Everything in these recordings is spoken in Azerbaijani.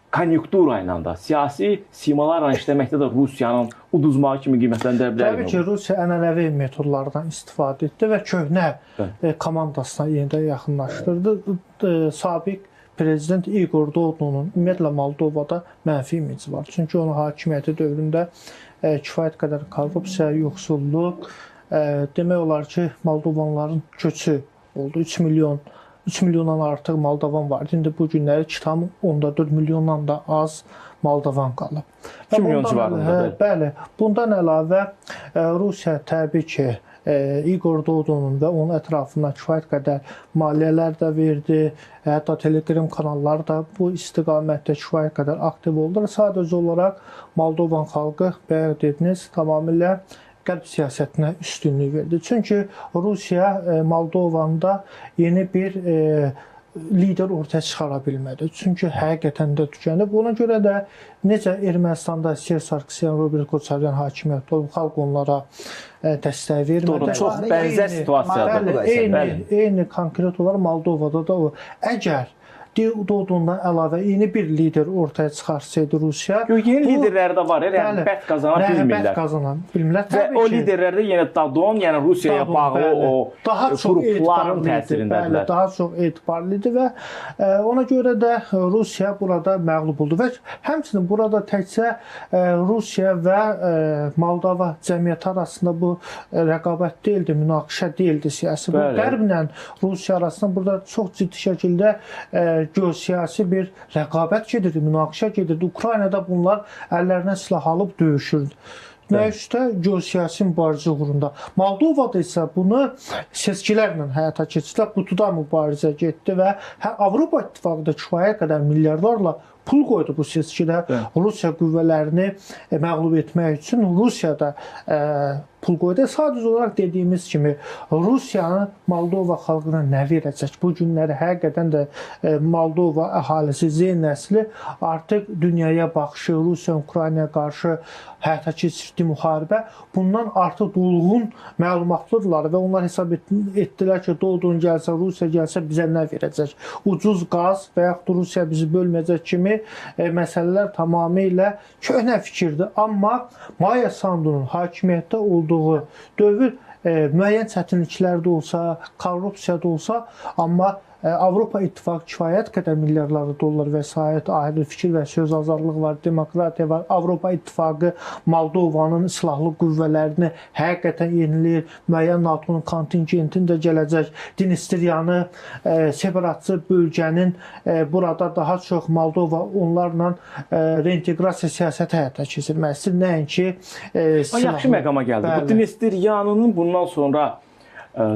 konjunktura ilə də, siyasi simalarla işləməkdə də Rusiyanın uduzmağı kimi qiymətləndirə bilərik. Təbii ki, Rusiya ənənəvi metodlardan istifadə etdi və köhnə komandasına yenidən yaxınlaşdırdı. Sabiq prezident Igor Dodonun ümumiyyətlə Moldovada mənfi imici var. Çünki onun hakimiyyəti dövründə kifayət qədər korrupsiya, yoxsulluq, demək olar ki, Moldovanların köçü oldu. 3 milyondan artıq Moldovan var. İndi bu günləri 2,4 milyondan da az Moldovan qalıb. 2 milyon civarında. Bəli. Bundan əlavə Rusiya təbii ki, Igor Dodonun və onun ətrafına kifayət qədər maliyyələr də verdi. Hətta Telegram kanalları da bu istiqamətdə kifayət qədər aktiv oldu. Sadəcə olaraq Moldovan xalqı, bayaq dediniz, tamamilə qərb siyasətinə üstünlük verdi. Çünki Rusiya Moldovanda yeni bir lider ortaya çıxara bilmədi. Çünki həqiqətən də tükənib. Buna görə də necə Ermənistanda Ser Sarkisyan, Robert Koçaryan hakimiyyətdə olub, xalq onlara dəstək vermədi. Çox bənzər situasiyadır. Eyni konkret olaraq Moldovada da o. Əgər Dodondan əlavə yeni bir lider ortaya çıxarsaydı Rusiya... Yeni liderləri də var, yəni bət qazana bilmirlər. Bət qazana bilmirlər. Və o liderlərdə yenə Dodon, yəni Rusiyaya bağlı o qrupların təsirindədirlər. Daha çox etibarlıdır və ona görə də Rusiya burada məğlub oldu. Və həmçinin burada təkcə Rusiya və Moldova cəmiyyəti arasında bu rəqabət deyildi, münaqişə deyildi siyasi. Bu qərblə Rusiya arasında burada çox ciddi şəkildə geosiyasi bir rəqabət gedirdi, münaqişə gedirdi. Ukraynada bunlar əllərinə silah alıb döyüşürdü. Nəüşdə geosiyasi mübarizə uğrunda. Moldovada isə bunu seçkilərlə həyata keçirdilər. Qutuda mübarizə getdi və Avropa İttifaqı da kifayət qədər milyarlarla pul qoydu bu seçkidə. Rusiya qüvvələrini məğlub etmək üçün Rusiya da pul qoydu. Sadəcə olaraq dediyimiz kimi Rusiyanın Moldova xalqına nə verəcək? Bu günləri həqiqətən də Moldova əhalisi, Z nəsli artıq dünyaya baxışı, Rusiya Ukraynaya qarşı həyata keçirdiyi müharibə bundan artıq dolğun məlumatlıdırlar və onlar hesab etdilər ki, Dodon gəlsə, Rusiya gəlsə bizə nə verəcək? Ucuz qaz və yaxud Rusiya bizi bölməyəcək kimi məsələlər tamamilə köhnə fikirdir. Amma Maya Sandunun hakimiyyətdə olduğu dövr müəyyən çətinliklər də olsa, korrupsiya da olsa, amma Avropa İttifaqı kifayət qədər milyarlarla dollar vəsait, ayrı fikir və söz azadlığı var, demokratiya var. Avropa İttifaqı Moldovanın silahlı qüvvələrini həqiqətən yeniləyir. Müəyyən NATO'nun kontingentini də gələcək. Dnistriyanı, separatçı bölgənin burada daha çox Moldova onlarla reinteqrasiya siyasəti həyata keçirmək istəyir. Nəinki silahlı. Yaxşı məqama gəldi. Bu Dnistriyanın bundan sonra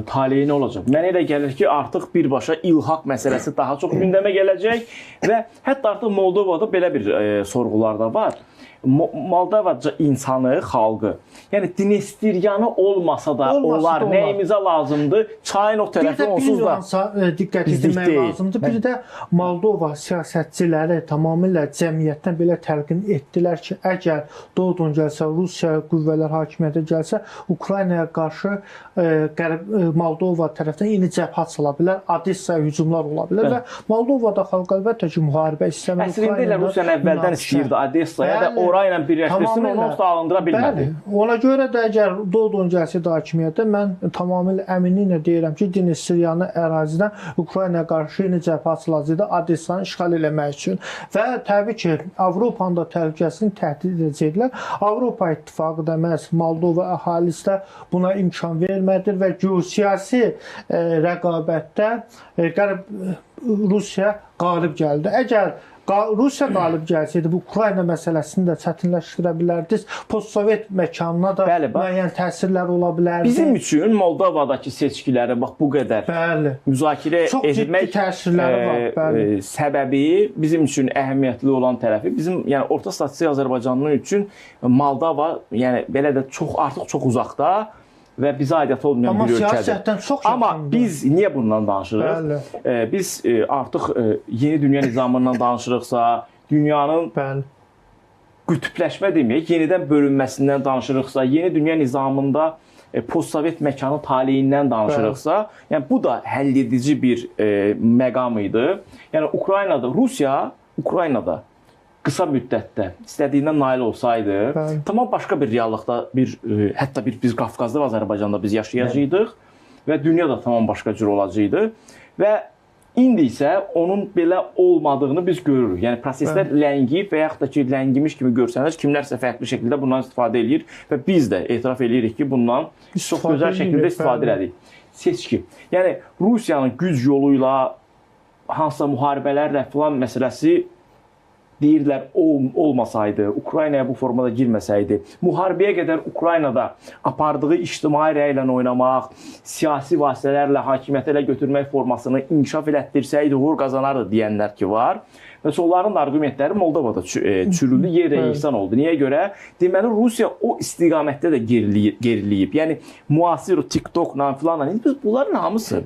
taleyi nə olacaq? Mənə elə gəlir ki, artıq birbaşa ilhaq məsələsi daha çox gündəmə gələcək və hətta artıq Moldovada belə bir sorğular da var. Moldova insanı, xalqı, yəni Dnistriyanı olmasa da onlar nəyimizə lazımdır? Çayın o tərəfi onsuz da diqqət etmək lazımdır. Bir də Moldova siyasətçiləri tamamilə cəmiyyətdən belə təlqin etdilər ki, əgər Dodon gəlsə, Rusiya qüvvələr hakimiyyətə gəlsə, Ukraynaya qarşı Moldova tərəfdən yeni cəbhə açıla bilər, Odessaya hücumlar ola bilər və Moldovada xalq əlbəttə ki, müharibə istəmir. Əslində elə Rusiya əvvəldən istəyirdi Odessaya və orayla birləşdirsin, onu onsuz da alındıra bilmədi. Ona görə də əgər Dodon gəlsəydi hakimiyyətə, mən tamamilə əminliklə deyirəm ki, Dnistriyanı ərazidən Ukraynaya qarşı yeni cəbhə açılacaqdı Odessanı işğal eləmək üçün. Və təbii ki, Avropanın da təhlükəsini təhdid edəcəklər. Avropa İttifaqı da məhz Moldova əhalisi də buna imkan vermədir və geosiyasi rəqabətdə Rusiya qalib gəldi. Əgər Rusiya qalib gəlsəydi, bu Ukrayna məsələsini də çətinləşdirə bilərdiniz. Postsovet məkanına da müəyyən təsirlər ola bilərdi. Bizim üçün Moldovadakı seçkiləri bax bu qədər müzakirə etmək səbəbi, bizim üçün əhəmiyyətli olan tərəfi, bizim yəni orta statistik Azərbaycanlı üçün Moldova yəni belə də artıq çox uzaqda və bizə aidiyyatı olmayan bir ölkədir. Amma biz niyə bundan danışırıq? Biz artıq yeni dünya nizamından danışırıqsa, dünyanın qütbləşmə deməyək, yenidən bölünməsindən danışırıqsa, yeni dünya nizamında postsovet məkanı taleyindən danışırıqsa, yəni bu da həll edici bir məqam idi. Yəni Ukraynada Rusiya Ukraynada qısa müddətdə istədiyindən nail olsaydı, tamam başqa bir reallıqda, hətta biz Qafqazda və Azərbaycanda biz yaşayacaqdıq və dünya da tamam başqa cür olacaqdı və indi isə onun belə olmadığını biz görürük. Yəni proseslər ləngiyib və yaxud da ki, ləngimiş kimi görsənir, kimlərsə fərqli şəkildə bundan istifadə edir və biz də etiraf edirik ki, bundan çox gözəl şəkildə istifadə edirik. Seçki. Yəni Rusiyanın güc yolu ilə hansısa müharibələrlə filan məsələsi deyirlər olmasaydı, Ukraynaya bu formada girməsəydi, müharibəyə qədər Ukraynada apardığı ictimai rəylə oynamaq, siyasi vasitələrlə hakimiyyəti elə götürmək formasını inkişaf elətdirsəydi, uğur qazanardı deyənlər ki var. Və onların argumentləri Moldovada çürüldü, yerlə yeksan oldu. Niyə görə? Deməli, Rusiya o istiqamətdə də geriliyib. Yəni, müasir TikTokla filanla, biz bunların hamısı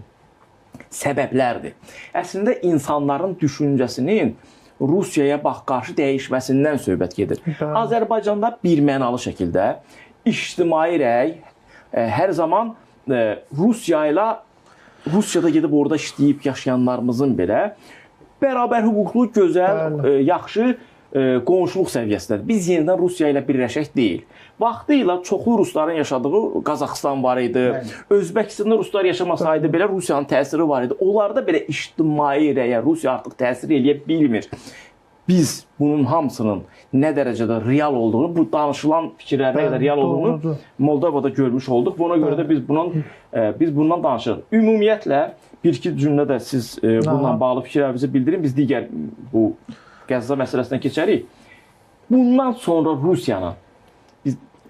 səbəblərdir. Əslində, insanların düşüncəsinin Rusiyaya qarşı dəyişməsindən söhbət gedir. Azərbaycanda birmənalı şəkildə ictimai rəy hər zaman Rusiyada gedib orada işləyib yaşayanlarımızın belə bərabər hüquqlu, gözəl, yaxşı qonşuluq səviyyəsindədir. Biz yenidən Rusiya ilə birləşək deyil. Vaxtıyla çoxlu rusların yaşadığı Qazaxıstan var idi. Özbəkistanda ruslar yaşamasaydı belə Rusiyanın təsiri var idi. Onlarda belə ictimai rəyə Rusiya artıq təsir eləyə bilmir. Biz bunun hamısının nə dərəcədə real olduğunu, bu danışılan fikirlərin də real olduğunu Moldovada görmüş olduq. Buna görə də biz bundan danışırıq. Ümumiyyətlə, bir-iki cümlə də siz bununla bağlı fikirlərinizi bildirin. Biz digər bu Qəzza məsələsindən keçərik. Bundan sonra Rusiyanın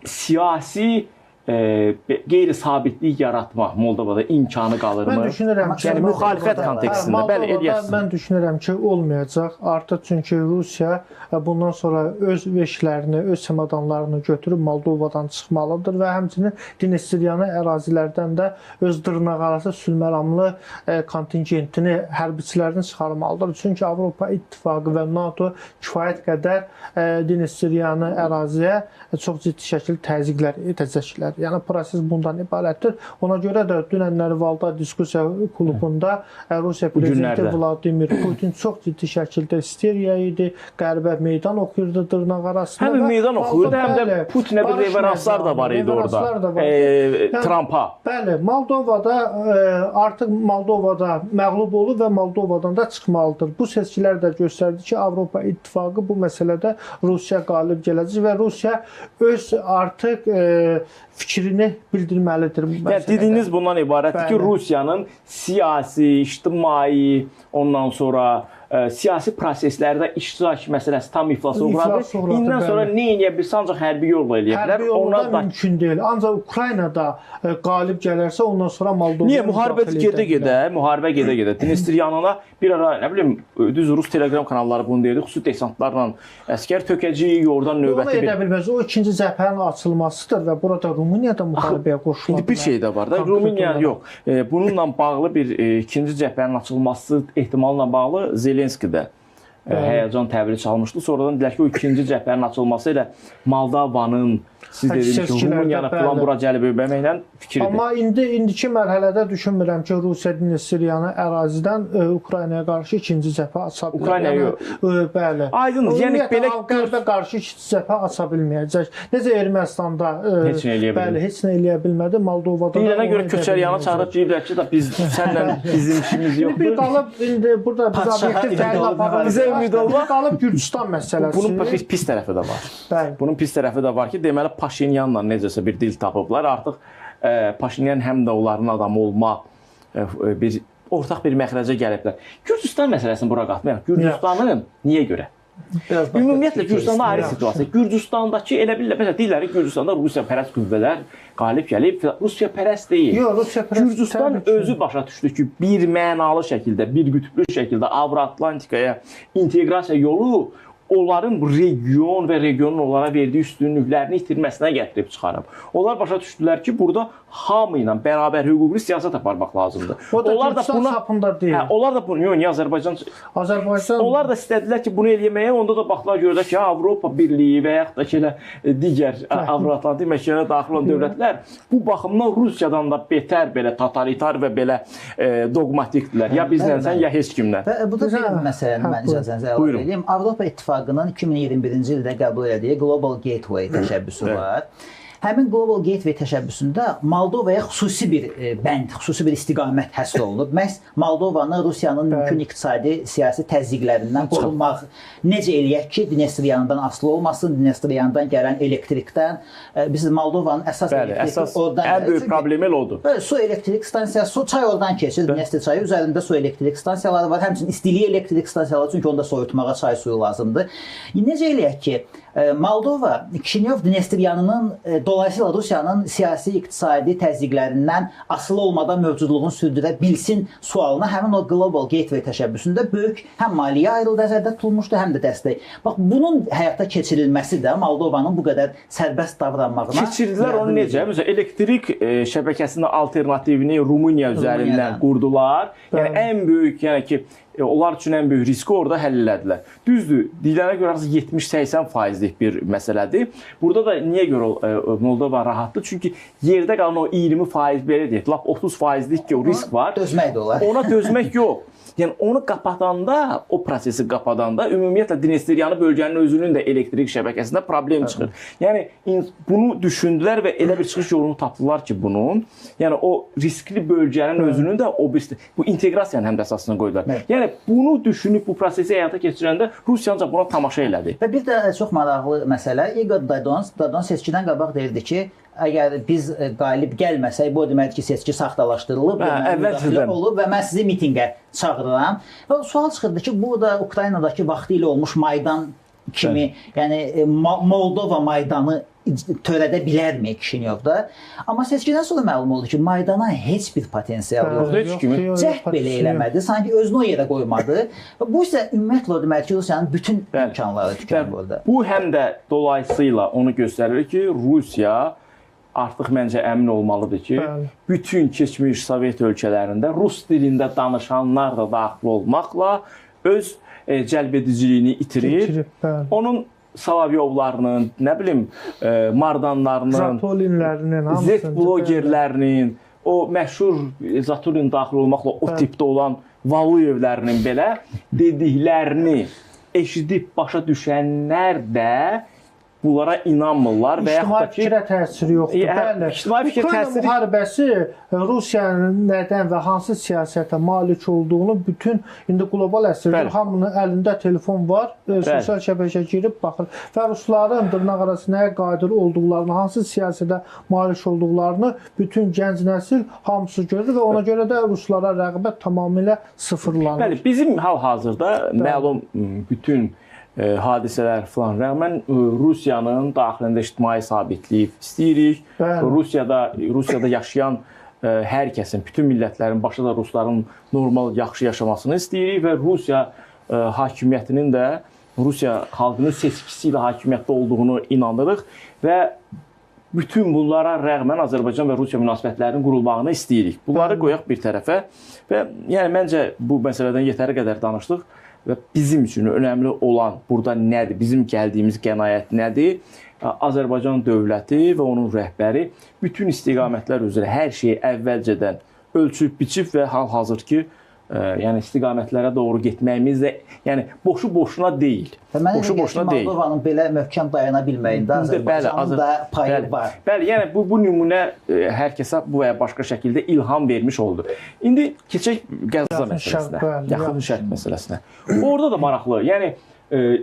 siyasi qeyri-sabitlik yaratma Moldovada imkanı qalırmı? Mən düşünürəm ki, yəni müxalifət kontekstində bəli eləyəsiniz. Mən düşünürəm ki, olmayacaq. Artıq çünki Rusiya bundan sonra öz veşlərini, öz çamadanlarını götürüb Moldovadan çıxmalıdır və həmçinin Dnestryanı ərazilərdən də öz dırnaqarası sülhməramlı kontingentini, hərbiçilərini çıxarmalıdır. Çünki Avropa İttifaqı və NATO kifayət qədər Dnestryanı əraziyə çox ciddi şəkildə təzyiqlər edəcəklər. Yəni proses bundan ibarətdir. Ona görə də dünənləri Valda diskussiya klubunda Rusiya prezidenti Vladimir Putin çox ciddi şəkildə isteriya idi. Qərbə meydan oxuyurdu dırnaq arasında. Həm meydan oxuyurdu, həm də Putinə bir reveranslar da var idi orada. Trumpa. Bəli, Moldovada artıq Moldovada məğlub olub və Moldovadan da çıxmalıdır. Bu seçkilər də göstərdi ki, Avropa İttifaqı bu məsələdə Rusiya qalib gələcək və Rusiya öz artıq fikrini bildirməlidir. Dediyiniz bundan ibarətdir ki, Rusiyanın siyasi, ictimai, ondan sonra siyasi proseslərdə iştirak məsələsi tam iflasa uğradı. İndən sonra nə edə bilsə ancaq hərbi yolla eləyə bilər. Hərbi yolla da mümkün deyil. Ancaq Ukraynada qalib gələrsə ondan sonra Moldova. Niyə? Müharibə gedə-gedə. Dnestryanına bir ara, nə bilim, düz Rus telegram kanalları bunu deyirdi. Xüsusi desantlarla əskər tökəcəyik, oradan növbəti bir... Onu edə bilməz. O ikinci cəbhənin açılmasıdır və burada Rumuniyada müharibəyə qoşulmadı. İndi bir şey də var da. Rumuniya yox. Bununla bağlı bir ikinci cəbhənin açılması ehtimalına bağlı Zelenskidə həyəcan təbiri çalmışdı. Sonradan deyilər ki, o ikinci cəbhənin açılması ilə Moldavanın, siz dediniz ki, Rumuniyanı falan bura cəlb etməklə fikirdir. Amma indiki mərhələdə düşünmürəm ki, Rusiya Dnestryanı ərazidən Ukraynaya qarşı ikinci cəbhə aça bilər. Ukraynaya yox. Bəli. Aydındır. Yəni belə qərbə qarşı ikinci cəbhə aça bilməyəcək. Necə Ermənistanda heç nə eləyə bilmədi. Bəli, heç nə eləyə bilmədi. Moldovada deyilənə görə Köçəryanı çağırıb deyiblər ki, biz sənlə bizim işimiz yoxdur. Bir qalıb indi burada biz obyektiv təhlil aparırıq. Bizə ümid olmaq qalıb Gürcüstan məsələsi. Bunun pis tərəfi də var. Bəli. Bunun pis tərəfi də var ki, deməli Paşinyanla necəsə bir dil tapıblar. Artıq Paşinyan həm də onların adamı olma ortaq bir məxrəcə gəliblər. Gürcüstan məsələsini bura qatmayaq. Gürcüstanın niyə görə? Ümumiyyətlə Gürcüstanda ayrı situasiya. Gürcüstandakı elə bilirlər, məsələn deyirlər ki, Gürcüstanda Rusiyapərəst qüvvələr qalib gəlib. Rusiyapərəst deyil. Yox, Rusiyapərəst. Gürcüstan özü başa düşdü ki, bir mənalı şəkildə, bir qütblü şəkildə Avro-Atlantikaya inteqrasiya yolu onların region və regionun onlara verdiyi üstünlüklərini itirməsinə gətirib çıxarıb. Onlar başa düşdülər ki, burada hamı ilə bərabər hüquqi siyasət aparmaq lazımdır. O da onlar da Gürcistan sapında deyil. Hə, onlar da bunu, yox, Azərbaycan onlar da istədilər ki, bunu eləməyə, onda da baxdılar gördülər ki, Avropa Birliyi və yaxud da ki, elə digər Avro-Atlantik məkanına daxil olan dövlətlər bu baxımdan Rusiyadan da betər belə totalitar və belə dogmatikdirlər. Ya bizlənsən, ya heç kimlə. Və bu da bir məsələni mən icazənizə əlavə edeyim. Avropa İttifaqının 2021-ci ildə qəbul etdiyi Global Gateway təşəbbüsü var. Həmin Global Gateway təşəbbüsündə Moldovaya xüsusi bir bənd, xüsusi bir istiqamət həsr olunub. Məhz Moldovanı Rusiyanın mümkün iqtisadi, siyasi təzyiqlərindən qorunmaq, necə eləyək ki, Dnestriyandan asılı olmasın, Dnestriyandan gələn elektrikdən. Biz Moldovanın əsas elektriki oradan ən böyük problemi odur. Su elektrik stansiyası, çay oradan keçir, Dnestr çayı üzərində su elektrik stansiyaları var. Həmçinin istiliyi elektrik stansiyaları, çünki onda soyutmağa çay suyu lazımdır. Necə eləyək ki, Moldova Kişinyov Dnestryanının dolayısıyla Rusiyanın siyasi, iqtisadi təzyiqlərindən asılı olmadan mövcudluğunu sürdürə bilsin sualına həmin o Global Gateway təşəbbüsündə böyük həm maliyyə ayrıldı, nəzərdə tutulmuşdu, həm də dəstək. Bax, bunun həyata keçirilməsi də Moldovanın bu qədər sərbəst davranmağına keçirdilər. Onu necə? Məsələn, elektrik şəbəkəsinin alternativini Rumıniya üzərindən qurdular. Yəni ən böyük, yəni ki, onlar üçün ən böyük riski orada həll elədilər. Düzdür, deyilənə görə 70-80%lik bir məsələdir. Burada da niyə görə Moldova rahatdır? Çünki yerdə qalan o 20% belə deyək, lap 30%lik ki, o risk var. Dözmək də olar. Ona dözmək yox. Yəni onu qapadanda, o prosesi qapadanda ümumiyyətlə Dnestryanı bölgənin özünün də elektrik şəbəkəsində problem çıxır. Yəni bunu düşündülər və elə bir çıxış yolunu tapdılar ki, bunun, yəni o riskli bölgənin özünün də o bir bu inteqrasiyanın həm də əsasına qoydular. Yəni bunu düşünüb bu prosesi həyata keçirəndə Rusiya ancaq buna tamaşa elədi. Və bir də çox maraqlı məsələ, Igor Dodon seçkidən qabaq deyirdi ki, əgər biz qalib gəlməsək, bu deməkdir ki, seçki saxtalaşdırılıb, olub və mən sizi mitinqə çağırıram. Və sual çıxırdı ki, bu da Ukraynadakı vaxtı ilə olmuş Maydan kimi, yəni Moldova Maydanı törədə bilərmi Kişinyovda? Amma seçkidən sonra məlum oldu ki, Maydana heç bir potensial yoxdur. Cəhd belə eləmədi, sanki özünü o yerə qoymadı. Bu isə ümumiyyətlə o deməkdir ki, Rusiyanın bütün imkanları tükənib orada. Bu həm də dolayısıyla onu göstərir ki, Rusiya artıq məncə əmin olmalıdır ki, bütün keçmiş Sovet ölkələrində rus dilində danışanlar da daxil olmaqla öz cəlbediciliyini itirir. Onun Salavyovlarının, nə bilim, Mardanlarının, Z-blogerlərinin, o məşhur Zatulin daxil olmaqla o tipdə olan Valuyevlərinin belə dediklərini eşidib başa düşənlər də bunlara inanmırlar və yaxud da ki, fikrə təsiri yoxdur. Bəli. Ukrayna müharibəsi Rusiyanın nədən və hansı siyasətə malik olduğunu bütün indi qlobal əsrdə hamının əlində telefon var, sosial şəbəkəyə girib baxır və rusların dırnaq arası nəyə qadir olduqlarını, hansı siyasətə malik olduqlarını bütün gənc nəsil hamısı görür və ona görə də ruslara rəğbət tamamilə sıfırlanır. Bəli, bizim hal-hazırda məlum bütün hadisələr filan rəğmən Rusiyanın daxilində ictimai sabitlik istəyirik. Rusiyada yaşayan hər kəsin, bütün millətlərin, başda da rusların normal, yaxşı yaşamasını istəyirik və Rusiya hakimiyyətinin də Rusiya xalqının seçkisi ilə hakimiyyətdə olduğunu inanırıq və bütün bunlara rəğmən Azərbaycan və Rusiya münasibətlərinin qurulmağını istəyirik. Bunları qoyaq bir tərəfə və yəni məncə bu məsələdən yetəri qədər danışdıq. Və bizim üçün önəmli olan burada nədir? Bizim gəldiyimiz qənaət nədir? Azərbaycan dövləti və onun rəhbəri bütün istiqamətlər üzrə hər şeyi əvvəlcədən ölçüb, biçib və hal-hazırki yəni istiqamətlərə doğru getməyimiz də yəni boşu-boşuna deyil. Boşu-boşuna deyil. Moldovanın belə möhkəm dayana bilməyində Azərbaycanın da payı var. Bəli, yəni bu nümunə hər kəsə bu və ya başqa şəkildə ilham vermiş oldu. İndi keçək Qəzza məsələsinə, Yaxın Şərq məsələsinə. Orada da maraqlı, yəni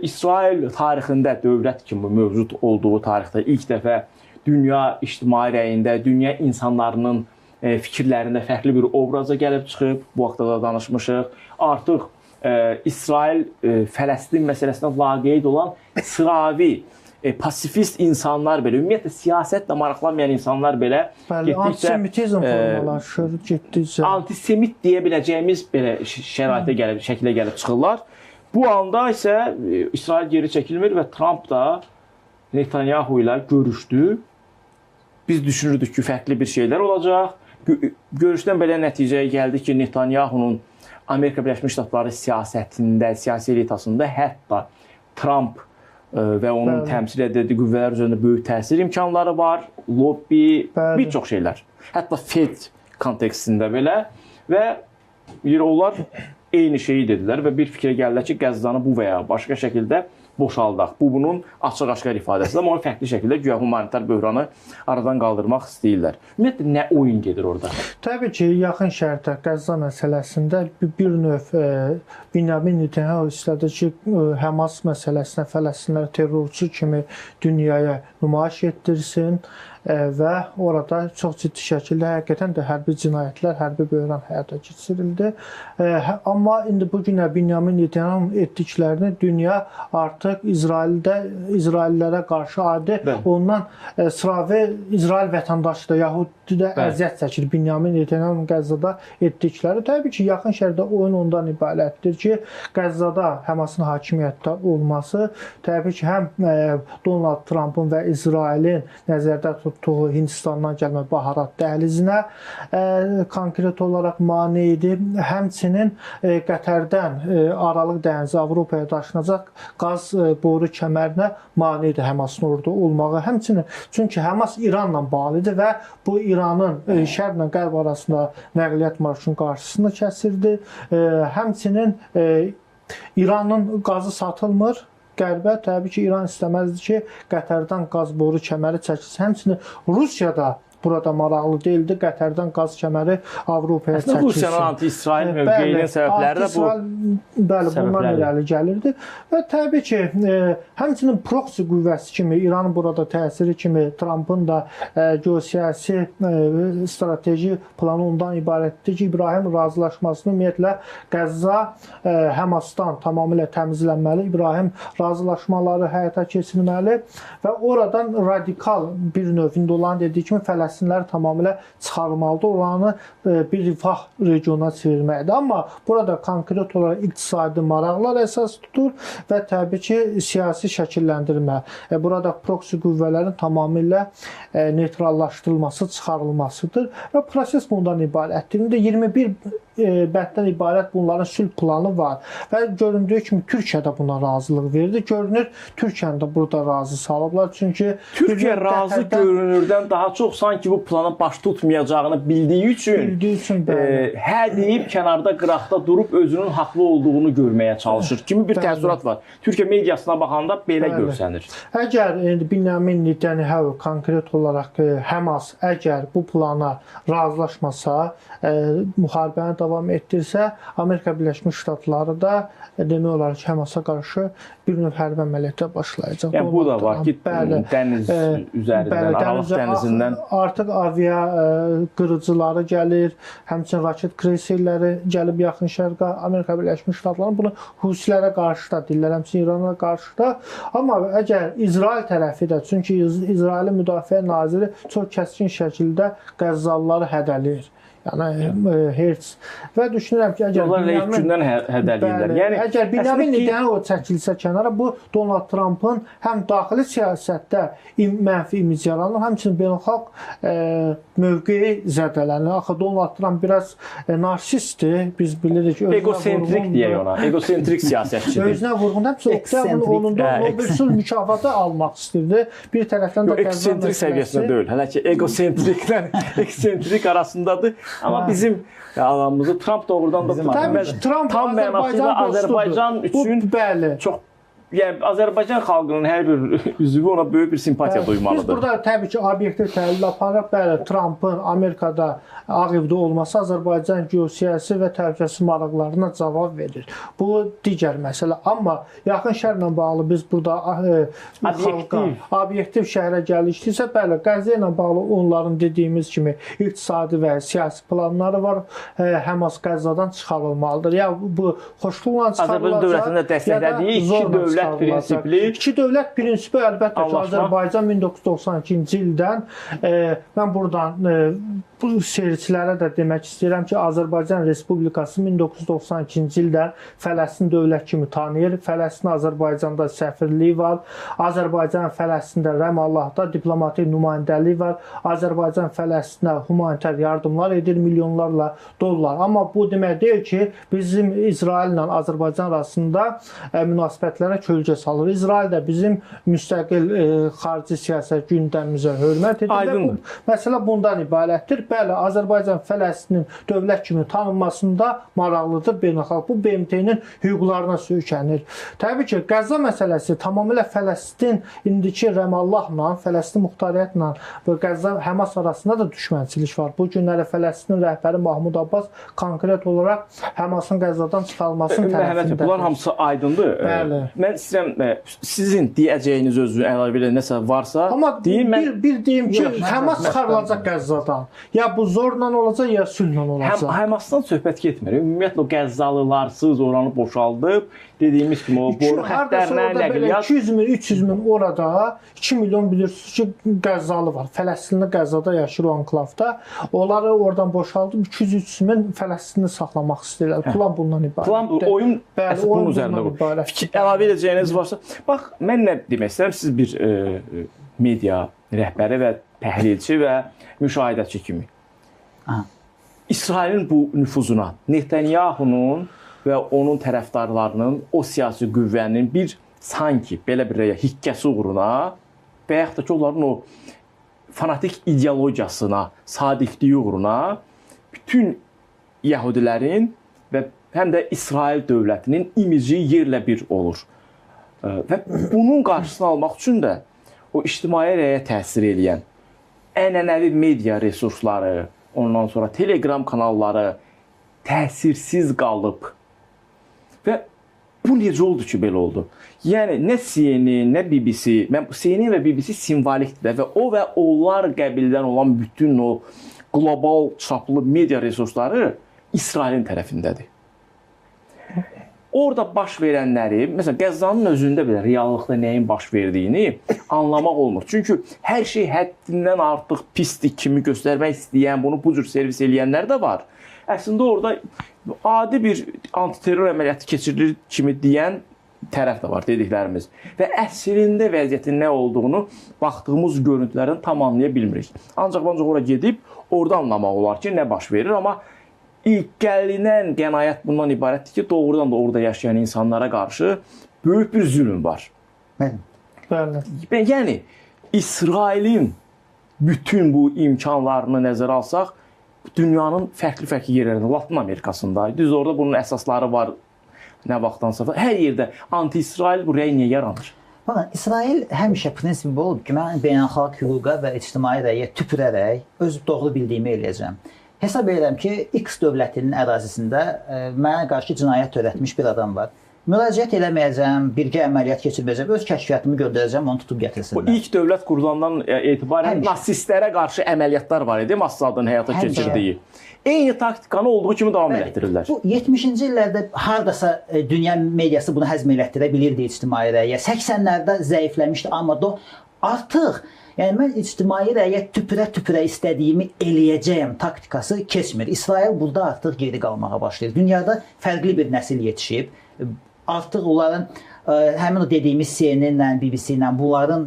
İsrail tarixində dövlət kimi mövcud olduğu tarixdə ilk dəfə dünya ictimai rəyində, dünya insanlarının fikirlərində fərqli bir obraza gəlib çıxıb, bu haqda da danışmışıq. Artıq İsrail Fələstin məsələsinə laqeyd olan sıravi, pasifist insanlar belə, ümumiyyətlə siyasətlə maraqlanmayan insanlar belə antisemitizm formalaşır, getdikcə antisemit deyə biləcəyimiz belə şəraitə gəlib, şəkilə gəlib çıxırlar. Bu anda isə İsrail geri çəkilmir və Trump da Netanyahu ilə görüşdü. Biz düşünürdük ki, fərqli bir şeylər olacaq. Görüşdən belə nəticəyə gəldi ki, Netanyahunun Amerika Birləşmiş Ştatları siyasətində, siyasi elitasında hətta Trump və onun təmsil etdiyi qüvvələr üzərində böyük təsir imkanları var. Lobby, bir çox şeylər. Hətta Fed kontekstində belə və onlar eyni şeyi dedilər və bir fikrə gəldilər ki, Qəzzanı bu və ya başqa şəkildə boşaldaq. Bu bunun açıq-aşkar ifadəsidir, amma onu fərqli şəkildə güya humanitar böhranı aradan qaldırmaq istəyirlər. Ümumiyyətlə nə oyun gedir orada? Təbii ki, yaxın şərqdə Qəzza məsələsində bir növ Benyamin Netanyahu istədi ki, Həmas məsələsinə Fələstinləri terrorçu kimi dünyaya nümayiş etdirsin və orada çox ciddi şəkildə həqiqətən də hərbi cinayətlər, hərbi böhran həyata keçirildi. Amma indi bu günə Benyamin Netanyahu etdiklərini dünya artıq İsraillərə qarşı adi ondan sıravi İsrail vətəndaşı da yahudi də əziyyət çəkir. Benyamin Netanyahu Qəzzada etdikləri təbii ki, yaxın şərqdə oyun ondan ibarətdir ki, Qəzzada Həmasın hakimiyyətdə olması təbii ki, həm Donald Trumpın və İsrailin nəzərdə tutduğu Hindistandan gəlmə baharat dəhlizinə konkret olaraq mane idi. Həmçinin Qətərdən Aralıq dənizi Avropaya daşınacaq qaz boru kəmərinə mane idi Həmasın orada olmağı. Həmçinin çünki Həmas İranla bağlıdır və bu İranın şərqlə qərb arasında nəqliyyat marşrutunun qarşısını kəsirdi. Həmçinin İranın qazı satılmır. Qərbə təbii ki, İran istəməzdi ki, Qətərdən qaz boru kəməri çəkilsin. Həmçinin Rusiya da burada maraqlı deyildi. Qətərdən qaz kəməri Avropaya çəkilsin. Rusiyanın anti-İsrail mövqeyinin səbəbləri də bu. Bəli, bundan irəli gəlirdi. Və təbii ki, həmçinin proksi qüvvəsi kimi, İranın burada təsiri kimi Trumpın da geosiyasi strateji planı ondan ibarətdir ki, İbrahim razılaşmasını ümumiyyətlə Qəzza Həmasdan tamamilə təmizlənməli, İbrahim razılaşmaları həyata keçirilməli və oradan radikal bir növ indi olan dediyi kimi Fələstinləri tamamilə çıxarılmalıdır. Oranı bir rifah regionuna çevirməkdir. Amma burada konkret olaraq iqtisadi maraqlar əsas tutur və təbii ki, siyasi şəkilləndirmə. Burada proksi qüvvələrin tamamilə neytrallaşdırılması, çıxarılmasıdır və proses bundan ibarətdir. İndi 21 bənddən ibarət bunların sülh planı var və göründüyü kimi Türkiyə də buna razılıq verdi. Görünür, Türkiyəni də burada razı salıblar. Çünki Türkiyə razı görünürdən daha çox sanki bu plana baş tutmayacağını bildiyi üçün hə deyib kənarda qıraqda durub özünün haqlı olduğunu görməyə çalışır kimi bir təəssürat var. Türkiyə mediasına baxanda belə görsənir. Əgər Benyamin Netanyahu konkret olaraq Həmas əgər bu plana razılaşmasa, müharibəni davam etdirsə, Amerika Birləşmiş Ştatları da demək olar ki, Həmasa qarşı bir növ hərbi əməliyyata başlayacaq. Yəni bu da var ki, dəniz üzərindən, Aralıq dənizindən artıq avia qırıcıları gəlir, həmçinin raket kreyserləri gəlib yaxın şərqə, Amerika Birləşmiş Ştatları bunu Husilərə qarşı da deyirlər, həmçinin İrana qarşı da. Amma əgər İsrail tərəfi də, çünki İsrailin müdafiə naziri çox kəskin şəkildə Qəzzalıları hədələyir. Yəni Hertz və düşünürəm ki, əgər Benyamin Netanyahu çəkilsə kənara, bu Donald Trumpın həm daxili siyasətdə mənfi imic yaranır, həmçinin beynəlxalq mövqeyi zədələnir. Axı Donald Trump biraz narsistdir, biz bilirik. Egosentrik deyək ona, egosentrik siyasətçidir. Özünə vurğun, həmçinin onun da Nobel sülh mükafatı almaq istəyirdi. Bir tərəfdən də eksentrik səviyyəsində deyil. Hələ ki, egosentriklə eksentrik arasındadır. Amma bizim aramızda Trump doğrudan da tam mənasıyla Azərbaycan üçün çox, yəni Azərbaycan xalqının hər bir üzvü ona böyük bir simpatiya duymalıdır. Biz burada təbii ki, obyektiv təhlil aparaq, bəli, Trumpın Amerikada Ağ Evdə olması Azərbaycan geosiyasi və təhlükəsizlik maraqlarına cavab verir. Bu digər məsələ. Amma yaxın şərqlə bağlı biz burada obyektiv şəhərə gəlişdirsə, bəli, Qəzza ilə bağlı onların dediyimiz kimi iqtisadi və siyasi planları var. Həmas Qəzzadan çıxarılmalıdır. Ya bu xoşluqla çıxarılacaq. Azərbaycan dövlətində dəstəklədiyi iki dövlət prinsipli. İki dövlət prinsipi əlbəttə ki, Azərbaycan 1992-ci ildən mən buradan bu seyircilərə də demək istəyirəm ki, Azərbaycan Respublikası 1992-ci ildə Fələstin dövlət kimi tanıyır. Fələstin Azərbaycanda səfirliyi var. Azərbaycan Fələstində Rəmallahda diplomatik nümayəndəliyi var. Azərbaycan Fələstinə humanitar yardımlar edir milyonlarla dollar. Amma bu demək deyil ki, bizim İsraillə Azərbaycan arasında münasibətlərə kölgə salır. İsrail də bizim müstəqil xarici siyasət gündəmimizə hörmət edir. Aydındır. Məsələ bundan ibarətdir. Bəli, Azərbaycan Fələstinin dövlət kimi tanınmasında maraqlıdır beynəlxalq. Bu BMT-nin hüquqlarına söykənir. Təbii ki, Qəzza məsələsi tamamilə Fələstin indiki Rəmallahla, Fələstin muxtariyyətlə və Qəzza Həmas arasında da düşmənçilik var. Bu günləri Fələstinin rəhbəri Mahmud Abbas konkret olaraq Həmasın Qəzzadan çıxarılmasının tərəfindədir. Bunlar hamısı aydındır. Bəli. Mən istəyirəm sizin deyəcəyiniz özünü əlavə elə nəsə varsa, amma deyin mən bir deyim ki, Həmas çıxarılacaq Qəzzadan. Ya bu zorla olacaq, ya sülhlə olacaq. Həmasdan söhbət getmir. Ümumiyyətlə o Qəzzalılarsız oranı boşaldıb, dediyimiz kimi o boru xəttlərinə nəqliyyat 200 min, 300 min orada 2 milyon bilirsiniz ki, Qəzzalı var. Fələstinli Qəzzada yaşayır o anklavda. Onları oradan boşaldıb 200-300 min Fələstinli saxlamaq istəyirlər. Plan bundan ibarətdir. Plan oyun bunun üzərində bu. Fikir əlavə edəcəyiniz varsa, bax mən nə demək istəyirəm, siz bir media rəhbəri və təhlilçi və müşahidəçi kimi. İsrailin bu nüfuzuna, Netanyahunun və onun tərəfdarlarının, o siyasi qüvvənin bir sanki belə bir hikkəsi uğruna və yaxud da ki, onların o fanatik ideologiyasına, sadiqliyi uğruna bütün Yəhudilərin və həm də İsrail dövlətinin imici yerlə bir olur. Və bunun qarşısını almaq üçün də o ictimai rəyə təsir edən ənənəvi media resursları, ondan sonra Telegram kanalları təsirsiz qalıb. Və bu necə oldu ki, belə oldu? Yəni, nə CNN, nə BBC, CNN və BBC simvolikdir və o və onlar qəbildən olan bütün o qlobal çaplı media resursları İsrailin tərəfindədir. Orada baş verənləri, məsələn, Qəzzanın özündə belə reallıqda nəyin baş verdiyini anlamaq olmur. Çünki hər şey həddindən artıq pislik kimi göstərmək istəyən, bunu bu cür servis eləyənlər də var. Əslində orada adi bir antiterror əməliyyatı keçirilir kimi deyən tərəf də var, dediklərimiz. Və əslində vəziyyətin nə olduğunu baxdığımız görüntülərdən tam anlaya bilmirik. Ancaq ora gedib, orada anlamaq olar ki, nə baş verir, amma İlk gəlinən qənaət bundan ibarətdir ki, doğrudan da orada yaşayan insanlara qarşı böyük bir zülm var. Bəli. Yəni, İsrailin bütün bu imkanlarını nəzərə alsaq, dünyanın fərqli yerlərində, Latin Amerikasında, düz orada bunun əsasları var, nə vaxtdansa, hər yerdə anti-İsrail bu rəy niyə yaranır? Baxın, İsrail həmişə prinsipi olub ki, mən beynəlxalq hüquqa və ictimai rəyə tüpürərək öz doğru bildiyimi eləyəcəm. Hesab edirəm ki, X dövlətinin ərazisində mənə qarşı cinayət törətmiş bir adam var. Müraciət eləməyəcəm, birgə əməliyyat keçirməyəcəm, öz kəşfiyyatımı göndərəcəm, onu tutub gətirsinlər. Bu ilk dövlət qurulandan etibarən nasistlərə qarşı əməliyyatlar var idi, Massadın həyata keçirdiyi. Eyni taktikanı olduğu kimi davam etdirirlər. Bu 70-ci illərdə hardasa dünya mediası bunu həzm elətdirə bilirdi ictimai rəyə. 80-lərdə zəifləmişdi, amma artıq yəni mən ictimai rəyə tüpürə istədiyimi eləyəcəyəm taktikası keçmir. İsrail burada artıq geri qalmağa başlayır. Dünyada fərqli bir nəsil yetişib. Artıq onların həmin o dediyimiz CNN-lə, BBC-lə bunların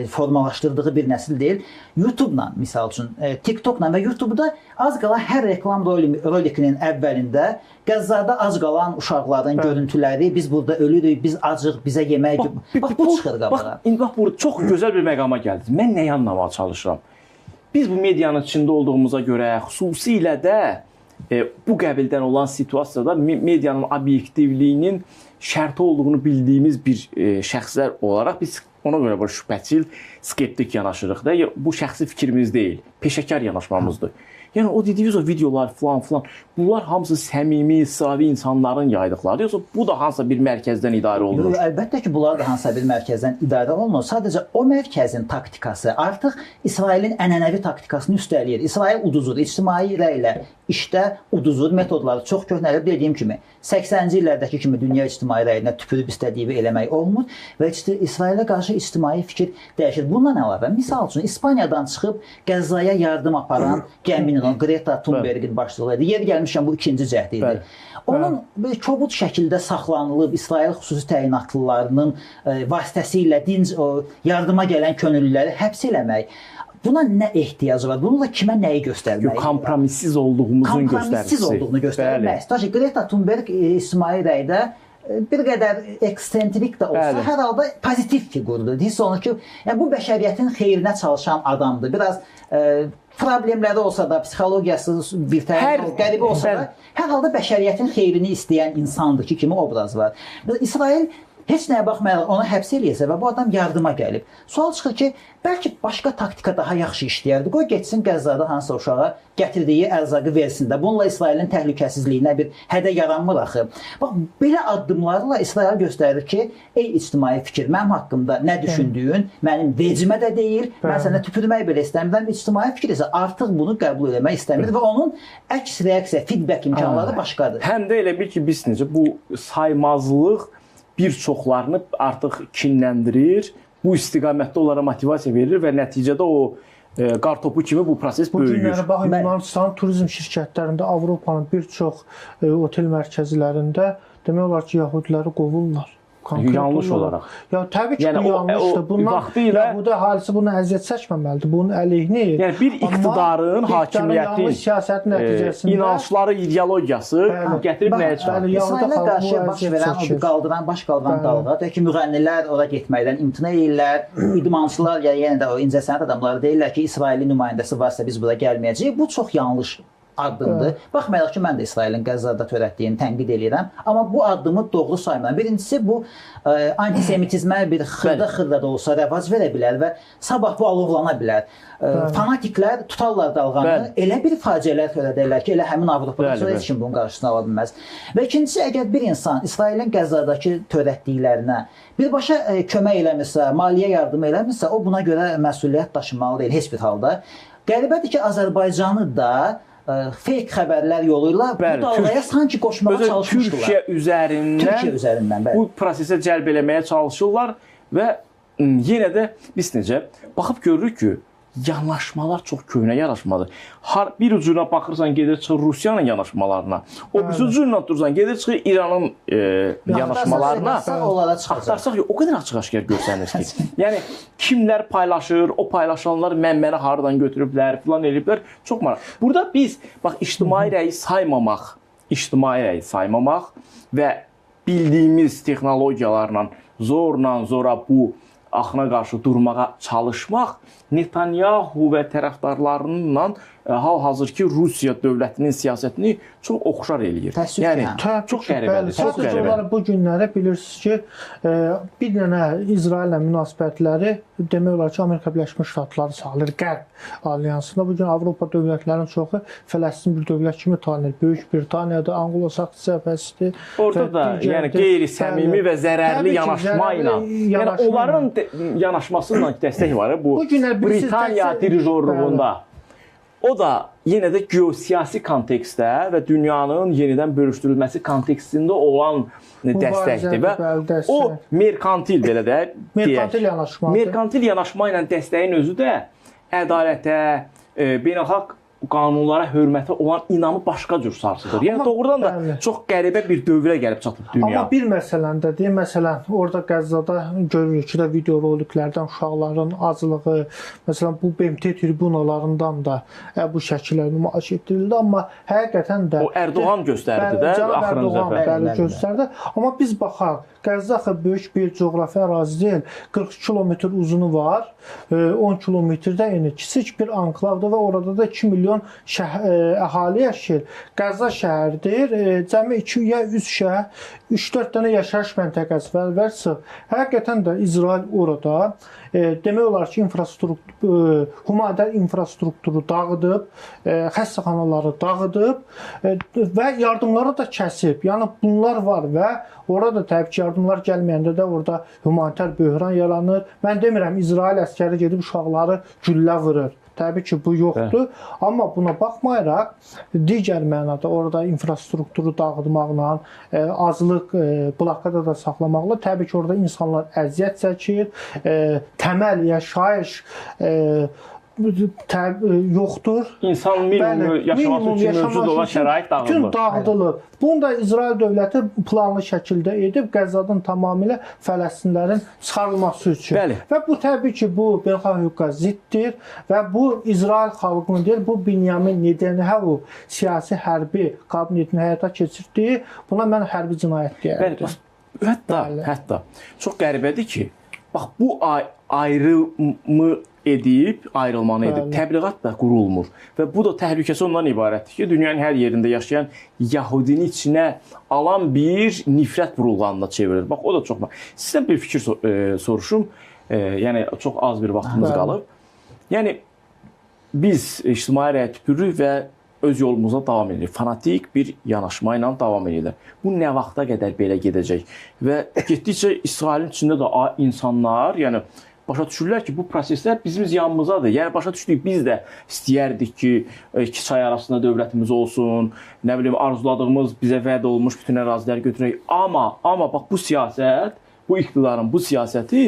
formalaşdırdığı bir nəsil deyil. YouTube-la, misal üçün, TikTok-la və YouTube-da az qala hər reklam rolikinin əvvəlində Qəzzada az qalan uşaqların görüntüləri, biz burada ölürük, biz acıq, bizə yemək... Bax, bu çıxır qabağa. Bax, burada çox gözəl bir məqama gəldiniz. Mən nəyi anlamağa çalışıram? Biz bu medianın içində olduğumuza görə, xüsusilə də bu qəbildən olan situasiyada medianın obyektivliyinin şərti olduğunu bildiyimiz bir şəxslər olaraq biz ona görə bir şübhəçil, skeptik yanaşırıq da. Bu şəxsi fikrimiz deyil, peşəkar yanaşmamızdır. Yəni o dediyiniz o videolar filan, bunlar hamısı səmimi, sıravi insanların yaydıqları, yoxsa bu da hansısa bir mərkəzdən idarə olunur? Əlbəttə ki, bunlar da hansısa bir mərkəzdən idarə olunur. Sadəcə o mərkəzin taktikası artıq İsrailin ənənəvi taktikasını üstələyir. İsrail uduzur, ictimai rəylə işdə uduzur, metodları çox köhnəlib. Dediyim kimi 80-ci illərdəki kimi dünya ictimai rəyinə tüpürüb istədiyi eləmək olmur və İsrailə qarşı ictimai fikir dəyişir. Bundan əlavə, misal üçün İspaniyadan çıxıb Qəzzaya yardım aparan gəminin, Greta Thunbergin başçılığı idi. Yer gəlmişkən bu ikinci cəhd idi. Onun kobud şəkildə saxlanılıb İsrail xüsusi təyinatlılarının vasitəsilə dinc yardıma gələn könüllüləri həbs eləmək. Buna nə ehtiyac var? Bununla kimə nəyi göstərmək? Kompromissiz olduğumuzun göstəricisi. Kompromissiz olduğunu göstərmək. Təbii Greta Thunberg ictimai rəydə bir qədər eksentrik də olsa, hər halda pozitiv fiqurdur. Hiss olunur ki, yəni bu bəşəriyyətin xeyrinə çalışan adamdır. Biraz problemləri olsa da, psixologiyası bir tərəfə qəribə olsa da, hər halda bəşəriyyətin xeyrini istəyən insandır ki, kimi obraz var. İsrail heç nəyə baxmayaraq onu həbs eləyəsə və bu adam yardıma gəlib. Sual çıxır ki, bəlkə başqa taktika daha yaxşı işləyərdi. Qoy getsin Qəzzada hansısa uşağa gətirdiyi ərzaqı versin də. Bununla İsrailin təhlükəsizliyinə bir hədə yaranmır axı. Bax, belə addımlarla İsrail göstərir ki, ey ictimai fikir, mənim haqqımda nə düşündüyün mənim vecimə də deyil, mən sənə tüpürmək belə istəmirəm. İctimai fikir isə artıq bunu qəbul etmək istəmir və onun əks reaksiya, feedback imkanları başqadır. Həm də elə bil ki, biz necə bu saymazlıq bir çoxlarını artıq kinləndirir, bu istiqamətdə onlara motivasiya verir və nəticədə o qartopu kimi bu proses böyüyür. Bu günləri bax, Yunanistan turizm şirkətlərində, Avropanın bir çox otel mərkəzlərində demək olar ki, yahudiləri qovurlar. Yanlış olaraq. Ya təbii ki, bu yanlışdır. Bundan Yahudi əhalisi bunu əziyyət çəkməməlidir. Bunun əleyhinə. Yəni bir iqtidarın, hakimiyyətin siyasət nəticəsində inancları, ideologiyası gətirib nəyə çıxarır? İsrailə qarşı baş verən, baş qaldıran dalğa, deyək ki, müğənnilər ora getməkdən imtina edirlər, idmançılar ya yenə də o incəsənət adamları deyirlər ki, İsrailin nümayəndəsi varsa biz bura gəlməyəcəyik. Bu çox yanlış addımdır. Baxmayaraq ki, mən də İsrailin Qəzzada törətdiyini tənqid edirəm, amma bu addımı doğru saymıram. Birincisi, bu antisemitizmə bir xırda da olsa rəvac verə bilər və sabah bu alovlana bilər. Fanatiklər tutarlar dalğanı, elə bir faciələr törədərlər ki, elə həmin Avropada heç kim bunun qarşısını ala bilməz. Və ikincisi, əgər bir insan İsrailin Qəzzadakı törətdiklərinə birbaşa kömək eləmirsə, maliyyə yardım eləmirsə, o buna görə məsuliyyət daşımalı deyil heç bir halda. Qəribədir ki, Azərbaycanı da fake xəbərlər yolu ilə bu dalğaya sanki qoşmağa çalışmışdılar. Türkiyə üzərindən bu prosesə cəlb eləməyə çalışırlar və yenə də biz necə baxıb görürük ki, yanaşmalar çox köhnə yanaşmadır. Bir ucuna baxırsan, gedir çıxır Rusiyanın yanaşmalarına. O bir ucundan durursan, gedir çıxır İranın yanaşmalarına. Axtarsaq, o qədər açıq-aşkar görsənir ki. Yəni, kimlər paylaşır, o paylaşanlar mənə haradan götürüblər, filan eləyiblər. Çox maraq. Burada biz, bax, ictimai rəyi saymamaq və bildiyimiz texnologiyalarla zora bu axına qarşı durmağa çalışmaq Netanyahu və tərəfdarlarından hal-hazırki Rusiya dövlətinin siyasətini çox oxşar eləyir. Yəni, çox qəribədir. Sadəcə olaraq bu günləri bilirsiniz ki, bir dənə İsraillə münasibətləri demək olar ki, Amerika Birləşmiş Ştatları salır Qərb alyansında. Bugün Avropa dövlətlərinin çoxu Fələstin bir dövlət kimi tanınır. Böyük Britaniyada Anglo-Saks cəbhəsidir. Orada da yəni qeyri-səmimi və zərərli yanaşma ilə, yəni onların yanaşmasıyla dəstək var. Bu Britaniya dirijorluğunda. O da yenə də geosiyasi kontekstdə və dünyanın yenidən bölüşdürülməsi kontekstində olan dəstəkdir və o merkantil belə də merkantil yanaşma ilə dəstəyin özü də ədalətə, beynəlxalq qanunlara hörmətə olan inamı başqa cür sarsıdır. Yəni doğrudan da çox qəribə bir dövrə gəlib çatıb dünya. Amma bir məsələn də deyim, məsələn, orada Qəzzada görürük ki, də video roliklərdən uşaqların acılığı, məsələn, bu BMT tribunalarından da bu şəkillər nümayiş etdirildi, amma həqiqətən də o Erdoğan göstərdi də axırıncı dəfə göstərdi. Amma biz baxaq, Qəzza axı böyük bir coğrafi ərazi deyil. 40 kilometr uzunu var, 10 kilometrdə eni kiçik bir anklavdır və orada da 2 milyon əhali yaşayır. Qəzza şəhərdir, cəmi 2 ya 3 şəhər, 3-4 dənə yaşayış məntəqəsi var. Həqiqətən də İsrail orada demək olar ki, humanitar infrastrukturu dağıdıb, xəstəxanaları dağıdıb və yardımları da kəsib. Yəni bunlar var və orada təbii ki, yardımlar gəlməyəndə də orada humanitar böhran yaranır. Mən demirəm, İsrail əskəri gedib uşaqları güllə vurur. Təbii ki, bu yoxdur. Amma buna baxmayaraq digər mənada orada infrastrukturu dağıtmaqla, azlıq blokada da saxlamaqla təbii ki, orada insanlar əziyyət çəkir, təməl yaşayış yoxdur. İnsan minimumu yaşaması üçün mövcud olan şərait dağıdılır. Bütün dağıdılır. Bunu da İsrail dövləti planlı şəkildə edib Qəzzadan tamamilə Fələstinlərin çıxarılması üçün. Bəli. Və bu təbii ki, bu beynəlxalq hüquqa ziddir və bu İsrail xalqının deyil, bu Binyamin Netanyahu siyasi hərbi kabinetini həyata keçirdiyi, buna mən hərbi cinayət deyərdim. Hətta çox qəribədir ki, bax bu ayrımı ayrılmanı edib, təbliğat da qurulmur və bu da təhlükəsi ondan ibarətdir ki, dünyanın hər yerində yaşayan Yahudini içinə alan bir nifrət vurulğanına çevrilir. Bax, o da çox... Sizdən bir fikir soruşum, yəni çox az bir vaxtımız qalıb. Yəni, biz ictimai rəyə tüpürürük və öz yolumuza davam edirik. Fanatik bir yanaşma ilə davam edirlər. Bu nə vaxta qədər belə gedəcək? Və getdikcə İsrailin içində də insanlar, yəni başa düşürlər ki, bu proseslər bizim yanımızadır. Yəni başa düşdük, biz də istəyərdik ki, iki çay arasında dövlətimiz olsun, nə bilim, arzuladığımız, bizə vəd olmuş bütün əraziləri götürək. Amma bax bu siyasət, bu iqtidarın bu siyasəti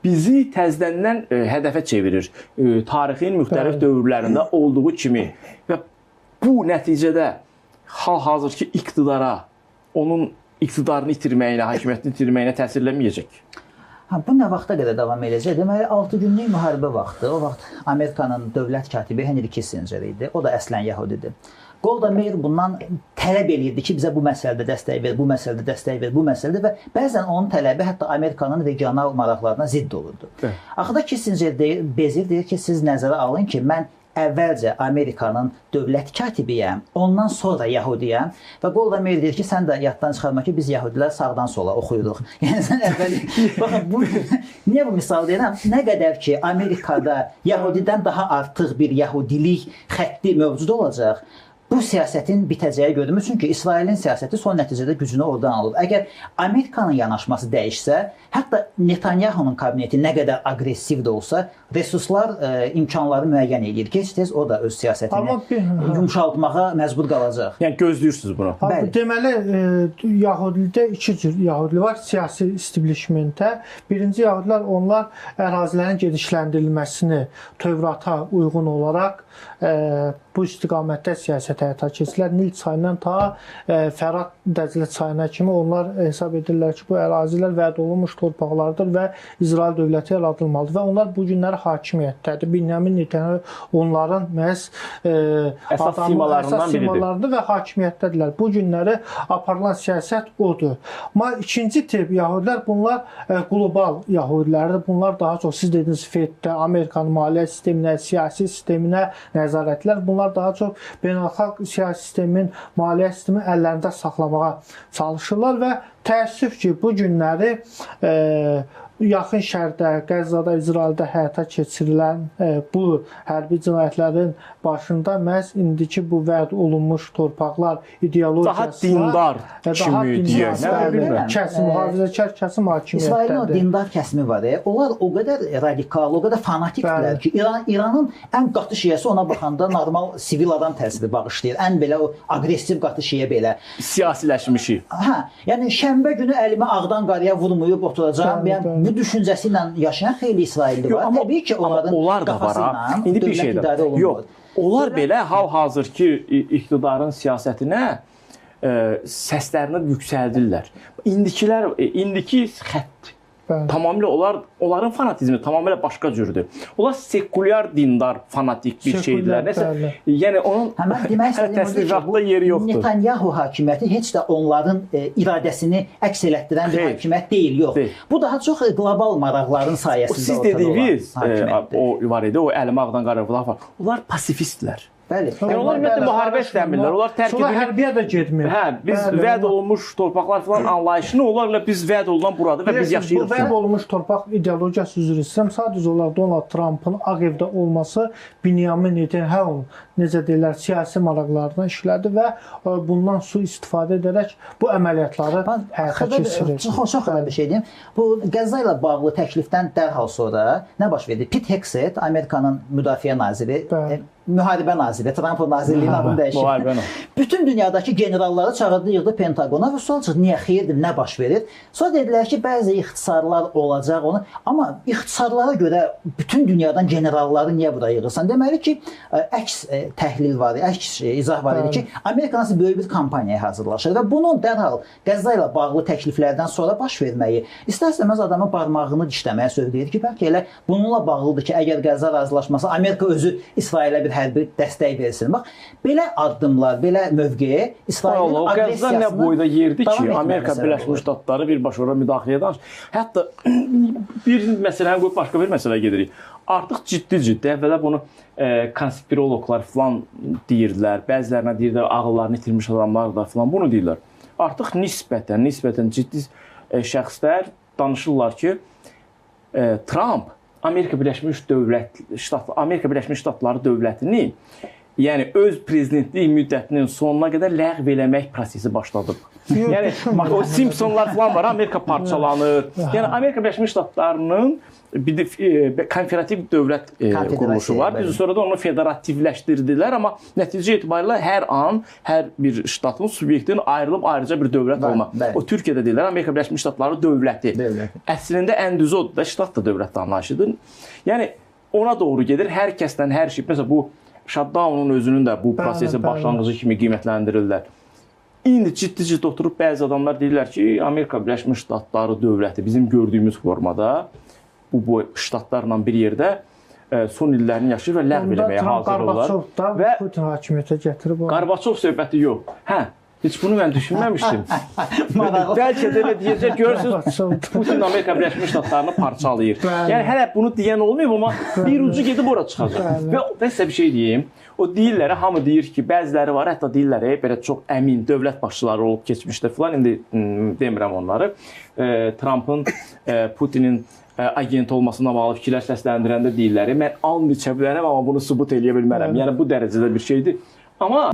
bizi təzədən hədəfə çevirir. Tarixin müxtəlif dövrlərində olduğu kimi. Və bu nəticədə hal-hazırki iqtidara, onun iqtidarını itirməyinə, hakimiyyətini itirməyinə təsir eləməyəcək. Bu nə vaxta qədər davam edəcək? Deməli, 6 günlük müharibə vaxtı, o vaxt Amerikanın dövlət katibi Henry Kissinger idi. O da əslən Yahudidir. Golda Meir bundan tələb edirdi ki, bizə bu məsələdə dəstək ver, bu məsələdə dəstək ver, bu məsələdə və bəzən onun tələbi hətta Amerikanın regional maraqlarına zidd olurdu. Axırda Kissinger deyir ki, siz nəzərə alın ki, mən əvvəlcə Amerikanın dövlət katibiyəm, ondan sonra Yahudiyəm və Golda Meir deyir ki, sən də yaddan çıxarma ki, biz Yahudilər sağdan sola oxuyuruq. Yəni sən əvvəl, baxın, niyə bu misal deyirəm? Nə qədər ki, Amerikada Yahudidən daha artıq bir Yahudilik xətti mövcud olacaq, bu siyasətin bitəcəyi görünür. Çünki İsrailin siyasəti son nəticədə gücünü oradan alır. Əgər Amerikanın yanaşması dəyişsə, hətta Netanyahunun kabineti nə qədər aqressiv də olsa, resurslar imkanları müəyyən edir. Gec-tez o da öz siyasətini yumşaltmağa məcbur qalacaq. Yəni gözləyirsiniz buna. Deməli, Yahudilikdə iki cür Yahudi var. Siyasi establishmentə. Birinci Yahudilər, onlar ərazilərin genişləndirilməsini Tövrata uyğun olaraq bu istiqamətdə siyasət həyata keçirilər. Nil çayından ta Fərat Dəclə çayına kimi onlar hesab edirlər ki, bu ərazilər vəd olunmuş torpaqlardır və İsrail dövləti yaradılmalıdır və onlar bu günləri hakimiyyətdədir. Binyamin Netanyahu onların məhz əsas simalarından və hakimiyyətdədirlər. Bu günləri aparılan siyasət odur. Amma ikinci tip Yahudilər, bunlar qlobal Yahudilərdir. Bunlar daha çox, siz dediniz, FED-də, Amerikanın maliyyə sisteminə, siyasi sisteminə nəzarətlər. Bunlar daha çox beynəlxalq siyasi sistemin, maliyyə sistemi əllərində saxlamağa çalışırlar və təəssüf ki, bu günləri Yaxın Şərqdə, Qəzzada, İsraildə həyata keçirilən bu hərbi cinayətlərin başında məhz indiki bu vəd olunmuş torpaqlar ideologiyası daha dindar kimi deyək. Mühafizəkar kəsim hakimiyyətdədir. İsrailin o dindar kəsimi var. Onlar o qədər radikal, o qədər fanatikdirlər ki, İranın ən qatı şiəsi ona baxanda normal sivil adam təsiri bağışlayır. Ən belə o aqressiv qatı şiə belə. Siyasiləşmişi. Yəni şənbə günü əlimi ağdan qarıya vurmayıb oturacağam. Bu düşüncəsi ilə yaşayan xeyli İsrailli var. Təbii ki, onların qafasından dövlət idarə olunmalı. Yox, onlar belə hal-hazırki iqtidarın siyasətinə səslərini yüksəldirlər. İndiki xətt tamamilə onların fanatizmi tamamilə başqa cürdür. Onlar sekulyar, dindar, fanatik bir şeydirlər. Nəsə, yəni onun təsdiqatda yeri yoxdur. Netanyahu hakimiyyəti heç də onların iradəsini əks elətdirən bir hakimiyyət deyil, yox. Bu daha çox qlobal maraqların sayəsində ortada olan hakimiyyətdir. Siz dediyiniz, o var idi, o əlim ağdan qararlar var. Onlar pasifistlər. Bəli. Yəni onlar ümumiyyətlə müharibə istəmirlər. Onlar tərk Sonra edir. hərbiyə də getmir. Hə, biz vəd olunmuş torpaqlar falan anlayışını onlarla biz vəd olunan buradır və biz yaşayırıq. Bu vəd olunmuş torpaq ideologiyası üzrə istəyirəm. Sadəcə olaraq Donald Trumpın Ağ Evdə olması Benjamin Netanyahu necə deyirlər, siyasi maraqlarına işlədi və bundan sui-istifadə edərək bu əməliyyatları həyata keçirir. Çox xəbər bir şey deyim. Bu Qəzza ilə bağlı təklifdən dərhal sonra nə baş verdi? Pete Hegseth, Amerikanın müdafiə naziri, müharibə naziri, Trumpın nazirliyinin adını dəyişib. Bütün dünyadakı generalları çağırdı, yığdı Pentagona və sual çıxdı, niyə xeyirdir, nə baş verir? Sonra dedilər ki, bəzi ixtisarlar olacaq onu, amma ixtisarlara görə bütün dünyadan generalları niyə bura yığırsan? Deməli ki, əks təhlil var, əks izah var idi ki, Amerika nasıl böyük bir kampaniyaya hazırlaşır və bunun dərhal Qəzza ilə bağlı təkliflərdən sonra baş verməyi istər-istəməz adamın barmağını dişləməyə sövq edir ki, bəlkə elə bununla bağlıdır ki, əgər Qəzza razılaşması Amerika özü İsrailə bir hərbi dəstək versin. Bax, belə addımlar, belə mövqeyə İsrailin agressiyasını nə boyda yerdi ki, Amerika Birləşmiş Ştatları birbaşa ora müdaxiləyə danışır. Hətta bir məsələni qoyub başqa bir məsələ gedirik. Artıq ciddi-ciddi əvvələ bunu konspiroloqlar falan deyirdilər, bəzilərinə deyirdilər, ağıllarını itirmiş adamlar da falan bunu deyirlər. Artıq nisbətən ciddi şəxslər danışırlar ki, Trump Amerika Birləşmiş Ştatları dövlətini, yəni öz prezidentlik müddətinin sonuna qədər ləğv eləmək prosesi başladıb. Yəni o Simpsonlar falan var, Amerika parçalanır. Yəni Amerika Birləşmiş Ştatlarının bir konfederativ dövlət quruluşu var. Biz sonra da onu federativləşdirdilər, amma nəticə etibarilə hər an hər bir ştatın subyektinin ayrılıb ayrıca bir dövlət olma. O Türkiyədə deyirlər Amerika Birləşmiş Ştatları dövləti. Əslində ən düzü odur da, ştat da dövlət anlayışıdır. Yəni ona doğru gedir. Hər kəsdən hər şey. Məsələn bu shutdown'un özünün də bu prosesin başlanğıcı kimi qiymətləndirirlər. İndi ciddi oturub bəzi adamlar deyirlər ki, Amerika Birləşmiş Ştatları dövləti bizim gördüyümüz formada bu ştatlarla bir yerdə son illərini yaşayır və ləğv eləməyə hazır olurlar. Və Putin hakimiyyətə gətirib. Qarbaçov söhbəti yox. Hə, heç bunu mən düşünməmişdim. Bəlkə də elə deyəcək, görürsünüz, Putin Amerika Birləşmiş Ştatlarını parçalayır. Yəni hələ bunu deyən olmayıb, amma bir ucu gedib ora çıxacaq. Və sizə bir şey deyim. O deyirlər, hamı deyir ki, bəziləri var, hətta deyirlər, belə çox əmin dövlət başçıları olub keçmişdə filan, indi demirəm onları. Trumpın, Putinin agent olmasına bağlı fikirlər səsləndirəndə deyirlər, mən and içə bilərəm, amma bunu sübut eləyə bilmərəm. Yəni bu dərəcədə bir şeydir. Amma